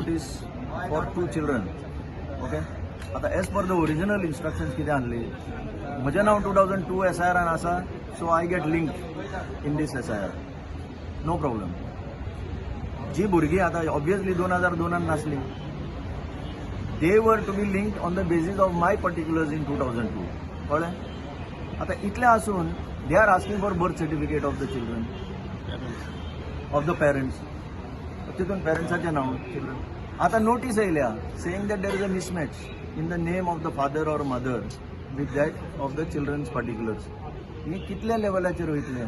notice for 2 children. Okay. आता as per the original instructions कितें आहली, म्हजें नांव 2002 SIR आसा, so I get linked in this SIR. No problem. जी भुरगीं आता obviously 2002 नासली, they were to be linked on the basis of my particulars in 2002. कळ्ळें? आता इतलें आसून they are asking for birth certificate of the children, of the parents. तितून पेरेंट्साचें नांव children. आता नोटीस येयल्या saying that there is a mismatch in the name of the father or mother with that of the children's particulars. हे कितल्या लेवलाचेर वयतलें?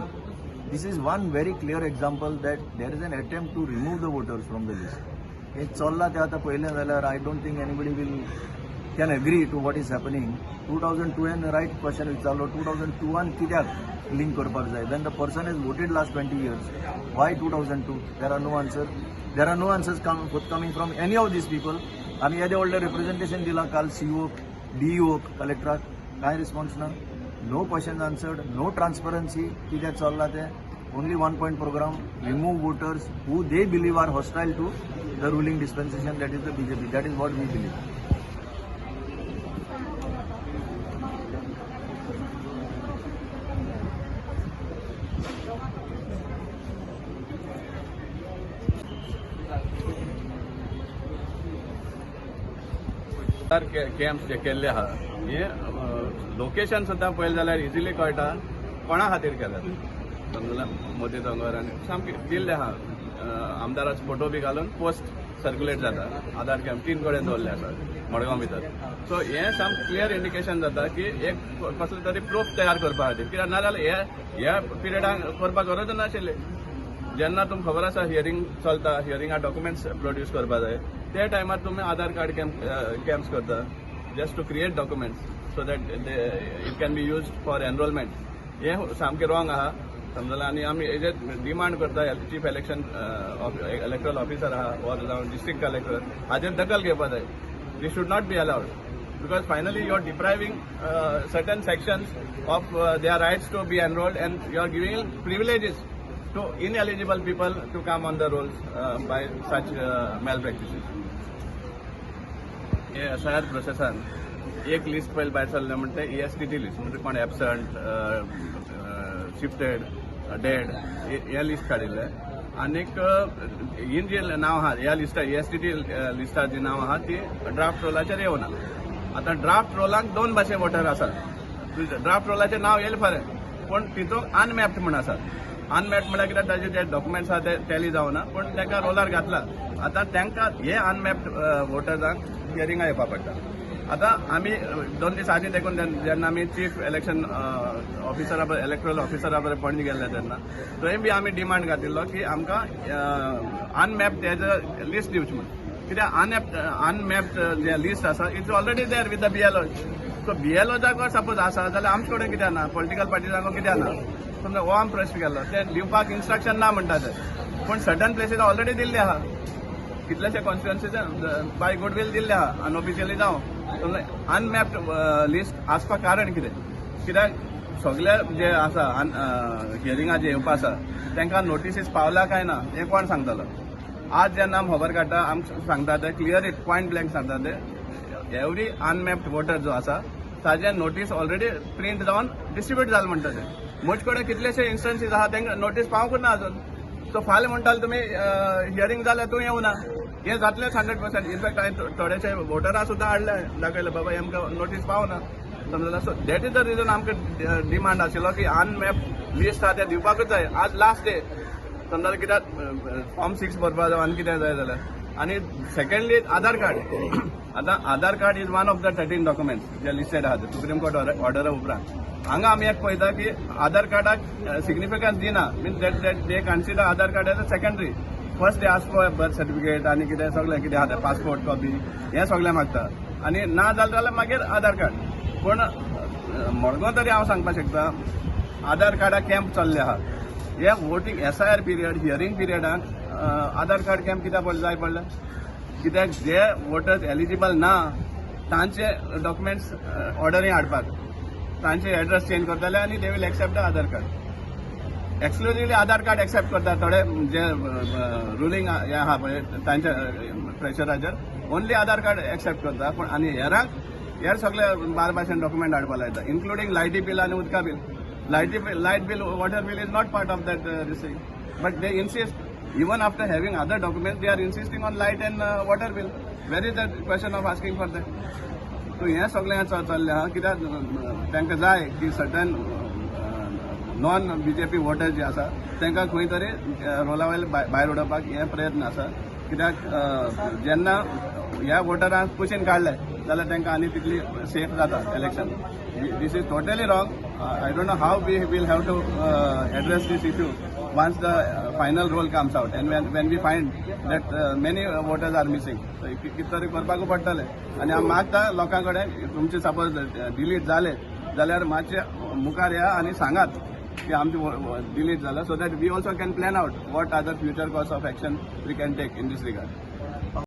This is one very clear example that there is an attempt to remove the voters from the list. हे चल्लां तें आतां पयलें जाल्यार I don't think anybody can agree to what is happening. 2002 riot question विचारलो, 2002 कित्याक लिंक करपाक जाय? When the person has voted last 20 years, why 2002? There are no answers. There are no answers coming from any of these people. आमी येदे व्हडलें representation दिलां काल CO, DEO, कलेक्टराक, कांय रिस्पॉन्स ना. No questions answered, no transparency. कित्याक चल्लां तें? Only one point program, remove voters who they believe are hostile to the ruling dispensation, that is the BJP. That is what we believe. Camps जे केल्ले आहा हे location सुद्दां पळयलें जाल्यार इजिली कळटा कोणा खातीर केल्यात. समजलें? मोदी दोंगर आनी सामके दिल्ले आहा. आमदाराचो फोटो बी घालून पोस्ट सर्क्युलेट जाता. आधार कॅम्प 3 कडेन दवरले आसात मडगांव भितर. सो हें सामकें क्लियर इंडिकेशन जाता की एक कसले तरी प्रूफ तयार करपा खातीर. कित्याक नाजाल्यार ह्या पिरियडाक करपाक गरज नाशिल्ली. जेन्ना तुमकां खबर आसा हियरिंग चलता, हियरिंगा डॉक्युमेंट्स प्रोड्यूस करपा जाय, त्या टायमार तुमी आधार कार्ड कॅम्प्स करता just to create documents so that it can be used for enrolment. हें सामकें रॉंग आहा. समजलें? आनी आमी हेजेर डिमांड करता चीफ इलेक्टरल ऑफिसर आहा वा जावं डिस्ट्रिक्ट कलेक्टर हाजेर दखल घेवपा जाय. This should not be allowed because finally you are depriving certain sections of their rights to be enrolled and you are giving privileges to ineligible people to come on the rolls by such malpractices. हे SIR प्रोसेसान एक list पयली भायर सरलें म्हणटा ESTT list, म्हणजे कोण absent, shifted, dead हे list काडिल्ले. आनीक हीन जी नांव आहा ह्या लिस्टार ESTT लिस्टार जी नांव आहा ती ड्राफ्ट रोलाचेर येवना. आता ड्राफ्ट रोलाक 2 भाशे वोटर आसात. ड्राफ्ट रोलाचें नांव येयलें खरें, पूण तितून अनमॅप्ड म्हण आसा. अनमॅप्ड म्हळ्यार कित्याक ताजे जे डॉक्युमेंट्स आहा ते टॅली जावना, पूण ताका रोलार घातला. आतां तांकां हे अनमॅप्ड वोटर्सांक हियरिंगा येवपा पडटा. आतां आमी 2 दीस आदीं देखून जेन्ना आमी चीफ इलेक्शन ऑफिसरा इलेक्टरल ऑफिसरा बरें पणजे गेल्ले तेन्ना थंय बी आमी डिमांड घातिल्लो की आमकां अनमॅप्ड हेजो लिस्ट दिवची म्हणून. कित्याक अनमॅप्ड जे लिस्ट आसा it's already there with the BLO. So BLO जागो सपोज आसा जाल्यार आमचे कडेन कित्याक ना? पॉलिटिकल पार्टीजांक कित्याक ना? समजा हो आमी प्रश्न केल्लो ते दिवपाक इन्स्ट्रक्शन ना म्हणटा ते, पूण सर्टन प्लेसीस ऑलरेडी दिल्ले आहा. कितलेशे कॉन्स्टिट्युएन्सीचे बाय गुडविल दिल्ले आहा अनऑफिशियली जावं. अनमॅप्ड लिस्ट आसपाक कारण कितें? कित्याक सगळे जे आसा हियरिंगा जे येवपा आसा तांकां नोटिसीस पावला काय ना हें कोण सांगतलो? आज जेन्ना आमी खबर काडटा आमकां सांगता ते क्लियर इट पॉयंट ब्लँक सांगता ते एवरी अनमॅप्ड वोटर जो आसा ताजे नोटीस ऑलरेडी प्रिंट जावन डिस्ट्रिब्यूट जालें म्हणटा ते. म्हजे कडेन कितलेशे इन्स्टन्सीस आहा तांकां नोटीस पावूंक ना अजून. सो फाल्यां म्हणटाले तुमी हियरिंग जाल्यार तूं येवना. हें जातलेंच 100%. इनफॅक्ट हांवें थोडेशे वोटरां सुद्दां हाडले, दाखयले बाबा आमकां नोटीस पावना. समजलें? So that is the region आमकां डिमांड आशिल्लो की अनमॅप्ड लिस्ट आहा ते दिवपाकूच जाय. आज लास्ट डे. समजा कित्याक फॉर्म 6 भरपा जाय आनी कितें जाय जाल्यार. आनी सेकंडली आधार कार्ड. आतां Aadhaar card is one of the 13 documents जे लिस्टेड आहा सुप्रीम कोर्ट ऑर्डरा उपरांत. हांगा आमी एक पळयता की आधार कार्डाक सिग्निफिकन्स दिना. Means that they consider Aadhaar card as a secondary. First they ask for birth certificate आनी कितें सगळें कितें आहा पासपोर्ट कॉपी हें सगळें मागता. आनी ना जाल्यार मागीर आधार कार्ड. पूण मडगांव तरी हांव सांगपाक शकता आधार कार्डाक कॅम्प चल्ले आहा. हे वोटींग SIR पिरियड हियरिंग पिरियडाक आधार कार्ड कॅम्प कित्याक जाय पडलें? कित्याक जे वोटर्स एलिजिबल ना तांचे डॉक्युमेंट्स ऑर्डरी हाडपाक तांचे एड्रेस चेंज करतले आनी they will accept the Aadhaar card. Exclusively Aadhaar card accept करता थोडे जे रुलींग हे आहा पळय तांचे प्रेशराचेर ओन्ली आधार कार्ड एक्सेप्ट करता पूण आनी हेर सगळे 12% डॉक्युमेंट हाडपा लायता इन्क्लुडींग लायटी बील आनी उदका bill light bill, water bill is not part of that this thing. But they insist, even after having other documents, they are insisting on light and water bill. Where is the question of asking for that? So हे सगळें चल्लें आहा कित्याक तांकां जाय की certain non BJP voters जे आसा तांकां खंय तरी रोला वयले भायर उडोवपाक हे प्रयत्न आसा कित्याक जेन्ना ह्या वोटरांक कुशीन काडले जाल्यार तांकां आनी तितली सेफ जाता election. This is totally wrong. I don't know how we will have to address this issue once the final roll comes out and when we find that many voters are missing. So कितें तरी करपाक पडटलें आनी हांव मागता लोकां कडेन तुमचे सपोज डिलीट जाले जाल्यार मातशे मुखार या आनी सांगात की आमचे डिलीट जाला so that we also can plan out what are the future course of action we can take in this regard.